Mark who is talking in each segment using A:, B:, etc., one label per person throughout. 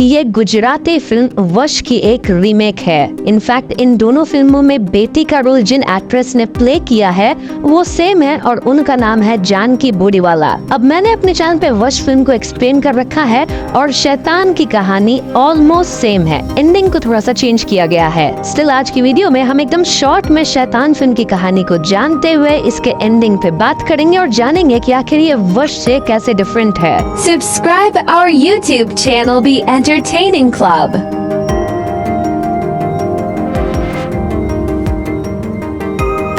A: ये गुजराती फिल्म वश की एक रीमेक है। इनफैक्ट इन दोनों फिल्मों में बेटी का रोल जिन एक्ट्रेस ने प्ले किया है वो सेम है और उनका नाम है जानकी बूडीवाला। अब मैंने अपने चैनल पे वश फिल्म को एक्सप्लेन कर रखा है और शैतान की कहानी ऑलमोस्ट सेम है, एंडिंग को थोड़ा सा चेंज किया गया है। स्टिल आज की वीडियो में हम एकदम शॉर्ट में शैतान फिल्म की कहानी को जानते हुए इसके एंडिंग पे बात करेंगे और जानेंगे कि आखिर ये वश से कैसे डिफरेंट है।
B: Subscribe our YouTube channel Be Entertaining Club.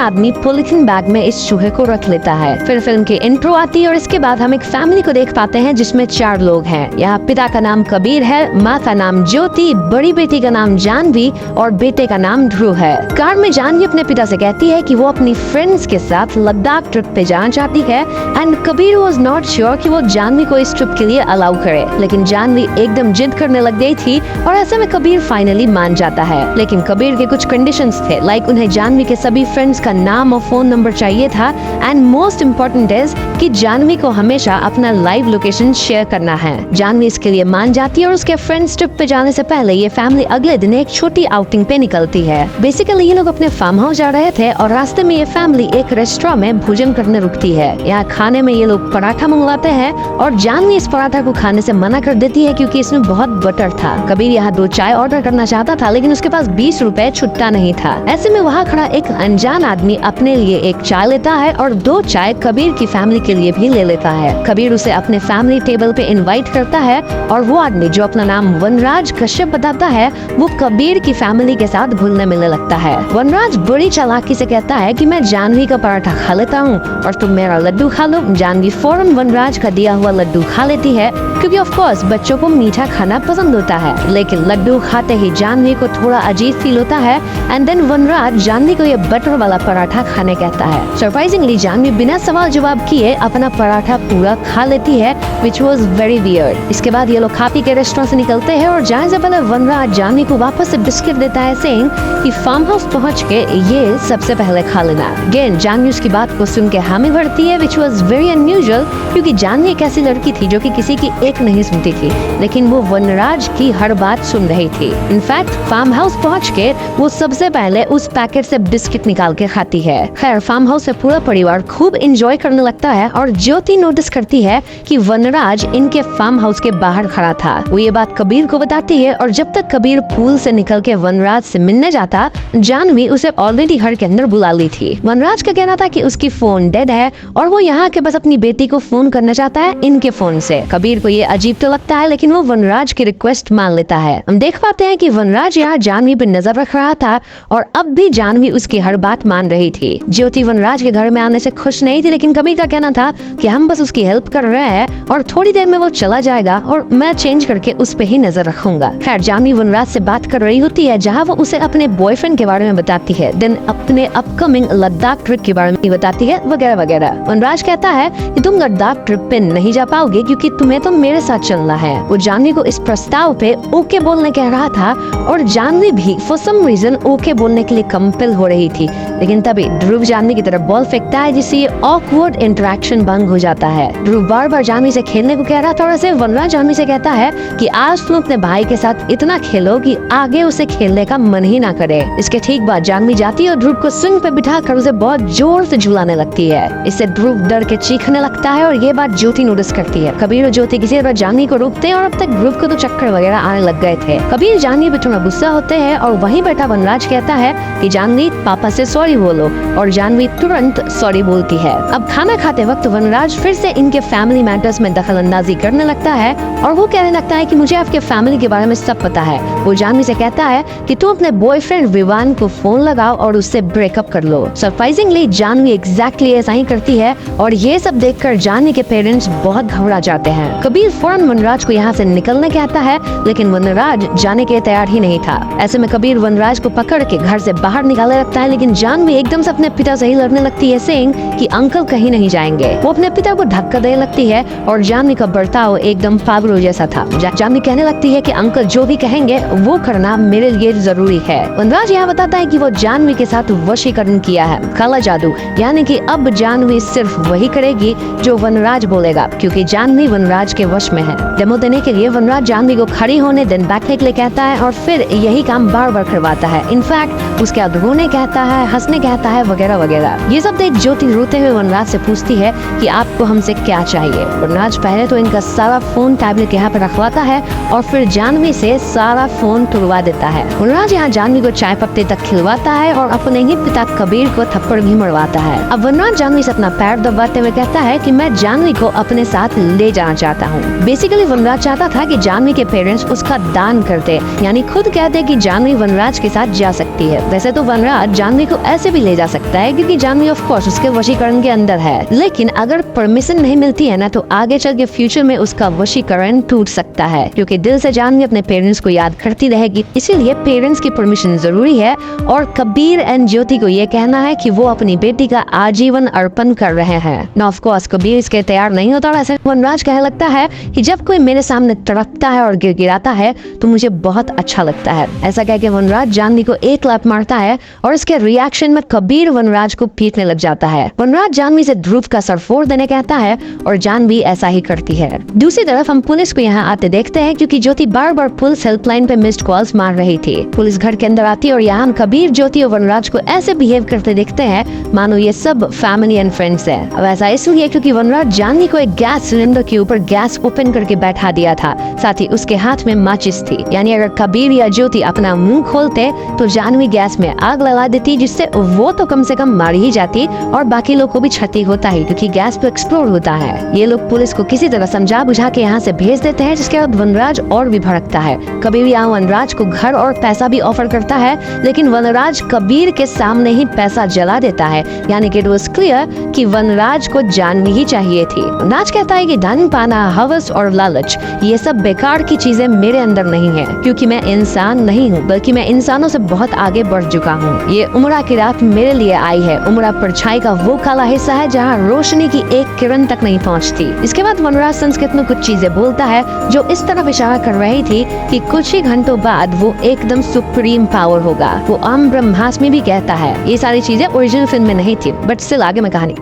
A: आदमी पॉलिथीन बैग में इस चूहे को रख लेता है। फिर फिल्म की इंट्रो आती है और इसके बाद हम एक फैमिली को देख पाते हैं जिसमें 4 लोग हैं। यहाँ पिता का नाम कबीर है, माँ का नाम ज्योति, बड़ी बेटी का नाम जानवी और बेटे का नाम ध्रुव है। कार में जानवी अपने पिता से कहती है कि वो अपनी फ्रेंड्स के साथ लद्दाख ट्रिप पे जाना चाहती है and Kabir was not sure कि वो जानवी को इस ट्रिप के लिए अलाउ करे, लेकिन जानवी एकदम जिद करने लग गई थी और ऐसे में कबीर फाइनली मान जाता है। लेकिन कबीर के कुछ कंडीशंस थे, लाइक उन्हें जानवी के सभी फ्रेंड्स का नाम और फोन नंबर चाहिए था एंड मोस्ट इम्पोर्टेंट इज कि जानवी को हमेशा अपना लाइव लोकेशन शेयर करना है। जानवी इसके लिए मान जाती है और उसके फ्रेंड्स ट्रिप पे जाने से पहले ये फैमिली अगले दिन एक छोटी आउटिंग पे निकलती है। बेसिकली ये लोग अपने फार्म हाउस जा रहे थे और रास्ते में ये फैमिली एक रेस्टोरेंट में भोजन करने रुकती है। यहाँ खाने में ये लोग पराठा मंगवाते हैं और जानवी इस पराठा को खाने से मना कर देती है क्योंकि इसमें बहुत बटर था। कबीर यहाँ 2 चाय ऑर्डर करना चाहता था लेकिन उसके पास 20 रुपए छुट्टा नहीं था। ऐसे में वहाँ खड़ा एक अनजान आदमी अपने लिए एक चाय लेता है और 2 चाय कबीर की फैमिली के लिए भी ले लेता है। कबीर उसे अपने फैमिली टेबल पे इनवाइट करता है और वो आदमी जो अपना नाम वनराज कश्यप बताता है वो कबीर की फैमिली के साथ घुलने मिलने लगता है। वनराज बड़ी चालाकी से कहता है कि मैं जानवी का पराठा खा लेता हूँ और तुम मेरा लड्डू खा लो। जानवी फौरन वनराज का दिया हुआ लड्डू खा लेती है क्योंकि ऑफ कोर्स बच्चों को मीठा खाना पसंद होता है। लेकिन लड्डू खाते ही जानवी को थोड़ा अजीब फील होता है एंड देन वनराज जानवी को ये बटर वाला पराठा खाने कहता है। सरप्राइजिंगली जानवी बिना सवाल जवाब किए अपना पराठा पूरा खा लेती है which was very weird। इसके बाद ये लोग खा पी के रेस्टोरेंट से निकलते हैं और जाने से पहले वनराज जानवी को वापस से बिस्किट देता है सेइंग कि फार्म हाउस पहुंच के ये सबसे पहले खा लेना। अगेन जानवी उसकी बात को सुन के हामी भरती है which was very unusual क्योंकि जानवी एक ऐसी लड़की थी जो कि किसी की एक नहीं सुनती थी, लेकिन वो वनराज की हर बात सुन रही थी। इनफैक्ट फार्म हाउस पहुंच के वो सबसे पहले उस पैकेट से बिस्किट निकाल के खाती है। खैर फार्म हाउस से पूरा परिवार खूब एंजॉय करने लगता है और ज्योति नोटिस करती है कि वनराज इनके फार्म हाउस के बाहर खड़ा था। वो ये बात कबीर को बताती है और जब तक कबीर पूल से निकल के वनराज से मिलने जाता जानवी उसे ऑलरेडी घर के अंदर बुला ली थी। वनराज का कहना था कि उसकी फोन डेड है और वो यहाँ के बस अपनी बेटी को फोन करना चाहता है इनके फोन से। कबीर को ये अजीब तो लगता है लेकिन वो वनराज की रिक्वेस्ट मान लेता है। हम देख पाते हैं कि वनराज यहाँ जानवी पर नजर रख रहा था और अब भी जानवी उसकी हर बात मान रही थी। ज्योति वनराज के घर में आने से खुश नहीं थी लेकिन कबीर का कहना था कि हम बस उसकी हेल्प कर रहे हैं और थोड़ी देर में वो चला जाएगा और मैं चेंज करके उस पे ही नजर रखूंगा। खैर जानवी वनराज से बात कर रही होती है जहाँ वो उसे अपने बॉयफ्रेंड के बारे में बताती है, देन अपने अपकमिंग लद्दाख ट्रिप के बारे में बताती है वगैरह वगैरह। वनराज कहता है कि तुम लद्दाख ट्रिप पे नहीं जा पाओगे क्योंकि तुम्हें तो मेरे साथ चलना है। वो जानवी को इस प्रस्ताव पे ओके बोलने कह रहा था और जानवी भी फॉर सम रीजन ओके बोलने के लिए कंपेल हो रही थी, लेकिन तभी ध्रुव जानवी की तरफ बॉल फेंकता है जिससे ये ऑकवर्ड इंटरेक्शन भंग हो जाता है। ध्रुव बार बार जानवी से खेलने को कह रहा था और ऐसे वनराज जानवी से कहता है कि आज तुम अपने भाई के साथ इतना खेलो कि आगे उसे खेलने का मन ही ना करे। इसके ठीक बाद जानवी जाती है और ध्रुव को स्विंग पे बिठा कर उसे बहुत जोर से झुलाने लगती है। इससे ध्रुव डर के चीखने लगता है और ये बात ज्योति नोटिस करती है। कबीर और ज्योति किसी तरह जानवी को रोकते हैं और अब तक ध्रुव को तो चक्कर वगैरह आने लग गए थे। कबीर जानवी पे थोड़ा गुस्सा होते हैं और वहीं बैठा वनराज कहता है कि जानवी पापा से सॉरी बोलो और जानवी तुरंत सॉरी बोलती है। अब खाना खाते वक्त वनराज फिर से इनके फैमिली मैटर्स में दखल अंदाजी करने लगता है और वो कहने लगता है कि मुझे आपके फैमिली के बारे में सब पता है। वो जानवी से कहता है कि तुम अपने बॉयफ्रेंड विवान को फोन लगाओ और उससे ब्रेकअप कर लो। सरप्राइजिंगली जानवी एग्जैक्टली ऐसा ही करती है और ये सब देखकर जानवी के पेरेंट्स बहुत घबरा जाते हैं। कबीर फौरन वनराज को यहाँ से निकलने कहता है लेकिन वनराज जाने के तैयार ही नहीं था। ऐसे में कबीर वनराज को पकड़ के घर से बाहर निकालने लगता है लेकिन जानवी एकदम से अपने पिता से ही लड़ने लगती है सेइंग कि अंकल कहीं नहीं जाएंगे। वो अपने पिता को धक्का देने लगती है और जानवी का बर्ताव एकदम पागलों जैसा था। जानवी कहने लगती है कि अंकल जो भी कहेंगे वो करना मेरे लिए जरूरी है। वनराज यहाँ बताता है कि वो जानवी के साथ वशीकरण किया है, काला जादू, यानी कि अब जानवी सिर्फ वही करेगी जो वनराज बोलेगा क्योंकि जानवी वनराज के वश में है। डेमो देने के लिए वनराज जानवी को खड़ी होने दिन बैठने के लिए कहता है और फिर यही काम बार बार करवाता है। इनफैक्ट उसके बाद रोने कहता है, हंसने कहता है, वगैरह वगैरह। ये सब देख ज्योति रोते हुए वनराज से पूछती है कि आपको हमसे क्या चाहिए। वनराज पहले तो इनका सारा फोन टैबलेट यहाँ पे रखवाता है और फिर जानवी से सारा फोन तुड़वा देता है। वनराज यहाँ जानवी को चाय पत्ते तक खिलवाता है और अपने ही पिता कबीर को थप्पड़ भी मरवाता है। अब वनराज जानवी से अपना पैर दबाते हुए कहता है कि मैं जानवी को अपने साथ ले जाना चाहता हूँ। बेसिकली वनराज चाहता था कि जानवी के पेरेंट्स उसका दान करते, यानी खुद कहते कि जानवी वनराज के साथ जा सकती है। वैसे तो वनराज जानवी को ऐसे भी ले जा सकता है क्योंकि जानवी ऑफ कोर्स उसके वशीकरण के अंदर है, लेकिन अगर परमिशन नहीं मिलती है ना तो आगे चल के फ्यूचर में उसका वशीकरण टूट सकता है, क्योंकि दिल से जानवी अपने पेरेंट्स को याद करती रहेगी। इसीलिए पेरेंट्स की परमिशन जरूरी है और कबीर एंड ज्योति को ये कहना है कि वो अपनी बेटी का आजीवन अर्पण कर रहे हैं। ना ऑफ कोर्स कबीर इसके तैयार नहीं होता। ऐसे वनराज कहने लगता है कि जब कोई मेरे सामने तड़पता है और गिड़गिड़ाता है तो मुझे बहुत अच्छा लगता है। ऐसा कह के वनराज जानवी को एक लात मारता है और इसके रिएक्शन में कबीर वनराज को पीटने लग जाता है। वनराज जानवी से ध्रुव का सर फोड़ देने कहता है और जानवी ऐसा ही करती है। दूसरी तरफ हम पुलिस को यहाँ आते देखते हैं क्योंकि ज्योति बार बार पुलिस हेल्पलाइन पे मिस्ड कॉल्स मार रही थी। पुलिस घर के अंदर आती है और यहाँ कबीर, ज्योति और वनराज को ऐसे बिहेव करते देखते हैं मानो ये सब फैमिली एंड फ्रेंड्स है। अब ऐसा इसलिए क्योंकि वनराज जानवी को एक गैस सिलेंडर के ऊपर गैस ओपन करके बैठा दिया था, साथ ही उसके हाथ में माचिस थी। यानी अगर कबीर या ज्योति अपना मुंह खोलते तो जानवी गैस में आग लगा देती, जिससे वो तो कम से कम मार ही जाती और बाकी लोग को भी क्षति होता है क्योंकि गैस तो एक्सप्लोड होता है। ये लोग पुलिस को किसी तरह समझा बुझा के यहाँ से भेज देते हैं, जिसके बाद वनराज और भी भड़कता है। कबीर यहाँ वनराज को घर और पैसा भी ऑफर करता है, लेकिन वनराज कबीर के सामने ही पैसा जला देता है। यानी कि इट वाज क्लियर कि वनराज को जानवी ही चाहिए थी। वनराज कहता है कि धन पाना, हवस और लालच ये सब बेकार की चीजें मेरे अंदर नहीं है, क्योंकि मैं इंसान नहीं हूँ बल्कि मैं इंसानों से बहुत आगे बढ़ चुका हूँ। ये उमरा की रात मेरे लिए आई है। उमरा परछाई का वो काला हिस्सा है जहाँ रोशनी की एक किरण तक नहीं पहुँचती। इसके बाद वनराज संस्कृत में कुछ चीजें बोलता है जो इस तरफ इशारा कर रही थी कि कुछ ही घंटों बाद वो एकदम सुप्रीम पावर होगा। वो आम ब्रह्मास्मि भी कहता है। ये सारी चीजें ओरिजिनल फिल्म में नहीं थी, बट स्टिल आगे में कहानी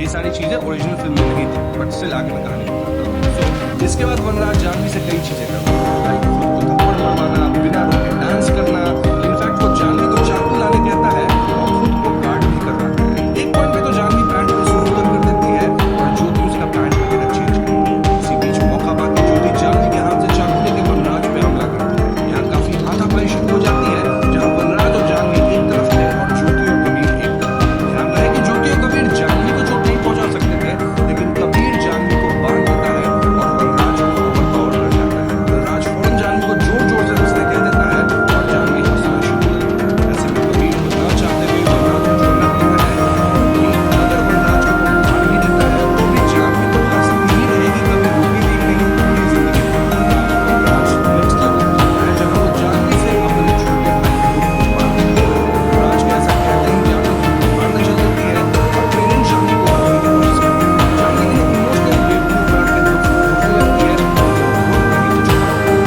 C: ये सारी चीजें ओरिजिनल फिल्म में नहीं थी, बट स्टिल आगे में कहानी। So, इसके बाद वनराज जानवी से कई चीजें करता है, लाइक खुद को थप्पड़ मारवाना, बिना रोके डांस करना। इनफैक्ट वो जानवी को चाकू लाने कहता है और खुद को गार्ड भी करवाता है। एक पॉइंट पे तो जानवी पैंट को सुंदर कर देती है और ज्योति उसका पैंट वगैरह चेंज करती है। इसी बीच मौका पाकर ज्योति जानवी के हाथ से चाकू लेकर वनराज पे हमला करती है। यहाँ काफी हाथापाई शुरू हो जाती है, जहाँ वनराज और जानवी एक तरफ थे और ज्योति और कबीर एक तरफ। ध्यान रहे कि ज्योति और कबीर जानवी को चोट नहीं पहुंचा सकते थे, लेकिन कबीर जानवी को बांध देता है और वनराज को ओवरपावर कर जाता है। वनराज फौरन जानवी को जोर जोर से हंसने कह देता है और जानवी हंसना शुरू कर देती है। ऐसे में कबीर को न चाहते हुए वनराज को छोड़ना पड़ता है, क्योंकि अगर वनराज को मार भी देता है तो भी जानवी तो हंसती ही रहेगी, कभी रोकेगी नहीं पूरी जिंदगी। वनराज नेक्स्ट लेवल पे होता है जहाँ वो जानवी से अपने छोटे भाई को मार देता है। वनराज के ऐसा कहते ही जानवी मारने चल देती है और पेरेंट्स जानवी को मारने की कोशिश करते हैं। जानवी ने इमोशनल ब्रेकडाउन काट के रोने लगती है और ध्रुव नहीं तो छोड़ा।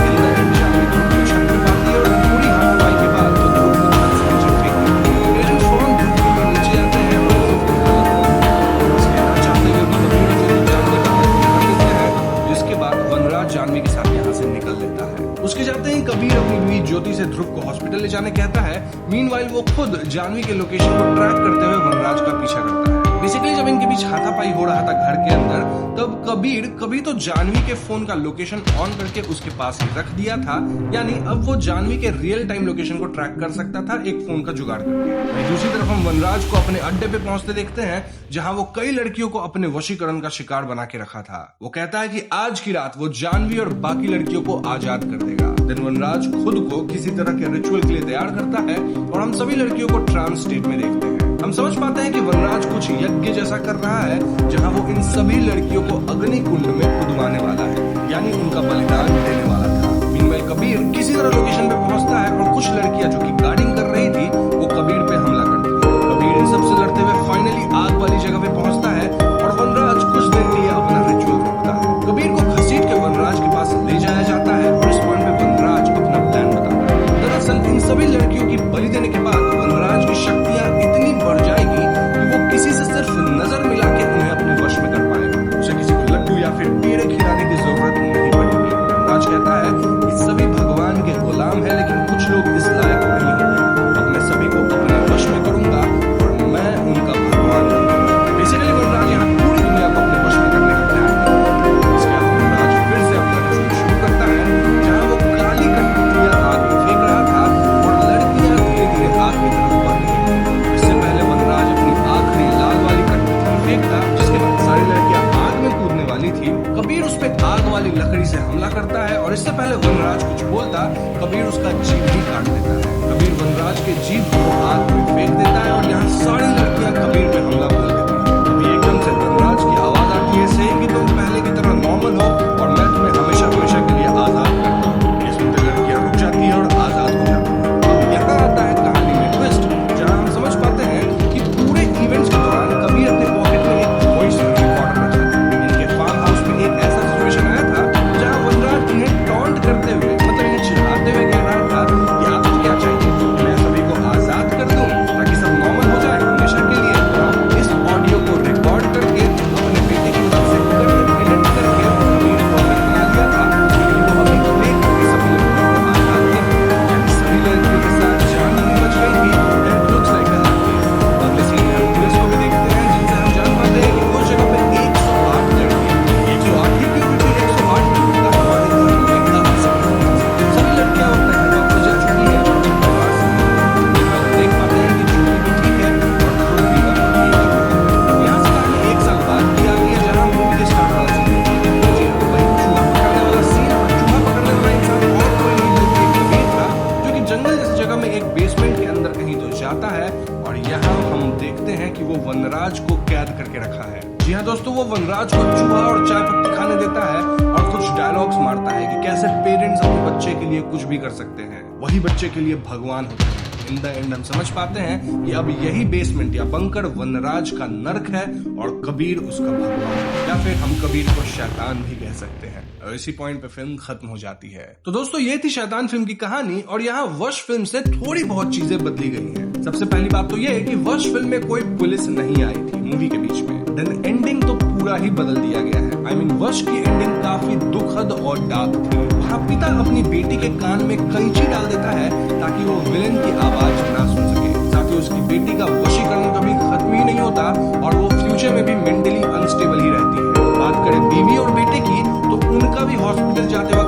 C: इन द एंड जानवी ध्रुव को शांत कर पाती है और पूरी हाथापाई के बाद तो ध्रुव को छत से नीचे फेंक देती है। पेरेंट्स फौरन ध्रुव के ऊपर नीचे आते हैं और ध्रुव को उठा लेते हैं। इसके ना चाहते हुए भी कबीर और ज्योति जानवी का हाथ पकड़ लेते हैं, जिसके बाद वनराज जानवी के साथ यहाँ से निकल लेता है। उसके जाते ही कबीर अपनी बीवी ज्योति से ध्रुव को हॉस्पिटल ले जाने कहता है। मीनवाइल वो खुद जानवी के लोकेशन को ट्रैक करते हुए वनराज का पीछा करता है। बेसिकली जब इनके बीच हाथापाई हो रहा था घर के अंदर, तब कबीर कभी तो जानवी के फोन का लोकेशन ऑन करके उसके पास ही रख दिया था, यानी अब वो जानवी के रियल टाइम लोकेशन को ट्रैक कर सकता था एक फोन का जुगाड़ करके। वहीं दूसरी तरफ हम वनराज को अपने अड्डे पे पहुंचते देखते हैं, जहां वो कई लड़कियों को अपने वशीकरण का शिकार बना के रखा था। वो कहता है कि आज की रात वो जानवी और बाकी लड़कियों को आजाद कर देगा। देन वनराज खुद को किसी तरह के रिचुअल के लिए तैयार करता है और हम सभी लड़कियों को ट्रांस स्टेट में देखते हैं। हम समझ पाते हैं कि वनराज कुछ यज्ञ जैसा कर रहा है, जहां वो इन सभी लड़कियों को अग्नि कुंड में कूदवाने वाला है, यानी उनका बलिदान देने वाला था। मीनवाइल कबीर किसी तरह लोकेशन पे पहुंचता है और कुछ लड़कियां जो कि गार्डिंग कर रही थी वो कबीर पे हमला करती है। कबीर इन सबसे लड़ते हुए फाइनली आग वाली जगह पे पहुंचता है और वनराज कुछ देर के लिए अपना रिचुअल रोकता है। कबीर को घसीट के वनराज के पास ले जाया जाता है और इस पॉइंट पे वनराज अपना प्लान बताता है। दरअसल इन सभी लड़कियों की बलि देने के बाद वनराज की शक्तियां इतनी बढ़ जाएगी कि वो किसी से सिर्फ नजर मिला के उन्हें अपने वश में कर पाएगा। उसे किसी को लड्डू या फिर और इससे पहले वनराज कुछ बोलता, कबीर उसका जीभ ही काट देता है। कबीर वनराज के जीभ को आग में फेंक देता है और यहाँ सारी लड़कियां कबीर पे हमला बोल देती हैं। अभी एकदम से वनराज की आवाज आती है, सेइंग कि तुम पहले की तरह नॉर्मल हो और मैं तुम्हें हमेशा हमेशा के लिए आजाद करता हूँ। ये सुनते लड़कियां रुक जाती है और आजाद हो जाती है। अब यहाँ आता है कहानी में ट्विस्ट, जहाँ हम समझ पाते हैं कि पूरे इवेंट्स के दौरान कबीर अपने पॉकेट में एक वॉइस रिकॉर्डर रखा था। इनके फार्म हाउस में एक ऐसा सिचुएशन आया था जहाँ वनराज इन्हें टॉन्ट करते हुए, मतलब इन्हें चिढ़ाते हुए कह रहा था कि आपको क्या चाहिए, मैं सभी को आजाद कर दूं ताकि सब नॉर्मल हो जाए हमेशा के लिए। इस ऑडियो को रिकॉर्ड करके अपने बेटे की तरफ से एडिट करके कबीर को बना लिया था कि वो अभी प्ले करके सभी लड़कियों को आजाद कर, यानी सभी लड़कियों के साथ जान नहीं बच गई थी। It looks like a happy ending। अगले सीन में हम पुलिस को भी देखते हैं, जिनसे हम जान पाते हैं कि उस जगह पे 108 लड़कियां, 108 ही क्यों, क्योंकि 108 का हमारे धर्म में काफी सम्मान है। सभी लड़कियां अपने घर वापस जा चुकी हैं और अपने परिवार से देख पाते हैं कि ज्योति भी ठीक है और खुद भी यहाँ से कहानी 1 साल बाद की आ गई है, जहाँ मूवी के स्टार्ट वाला सीन है। जी हाँ, वही चूहा पकड़ने वाला सीन, और चूहा पकड़ने वाला इंसान और कोई नहीं बल्कि एक कबीर था, जो कि जंगल जैसी जगह में एक बेसमेंट के अंदर कहीं तो जाता है और यहाँ हम देखते हैं कि वो वनराज को कैद करके रखा है। जी हाँ दोस्तों, वो वनराज को चूहा और चाय पत्ती खाने देता है और कुछ डायलॉग्स मारता है कि कैसे पेरेंट्स अपने बच्चे के लिए कुछ भी कर सकते हैं, वही बच्चे के लिए भगवान होते हैं। इन द एंड हम समझ पाते हैं कि अब यही बेसमेंट या बंकर वनराज का नर्क है और कबीर उसका भगवान है, या फिर हम कबीर को शैतान भी कह सकते हैं। और इसी पॉइंट पे फिल्म खत्म हो जाती है। तो दोस्तों, ये थी शैतान फिल्म की कहानी, और यहाँ वश फिल्म से थोड़ी बहुत चीजें बदली गई हैं। सबसे पहली बात तो ये है कि वश फिल्म में कोई पुलिस नहीं आई थी मूवी के बीच में। देन एंडिंग तो पूरा ही बदल दिया गया है। I mean, वश की एंडिंग काफी दुखद और डार्क थी। वहाँ पिता अपनी बेटी के कान में कैंची डाल देता है ताकि वो विलेन की आवाज ना सुन सके। साथ ही उसकी बेटी का वशीकरण कभी खत्म ही नहीं होता और वो फ्यूचर में भी मेंटली अनस्टेबल ही रहती है। बात करें बीवी और बेटे की, तो उनका भी हॉस्पिटल जाते वक्त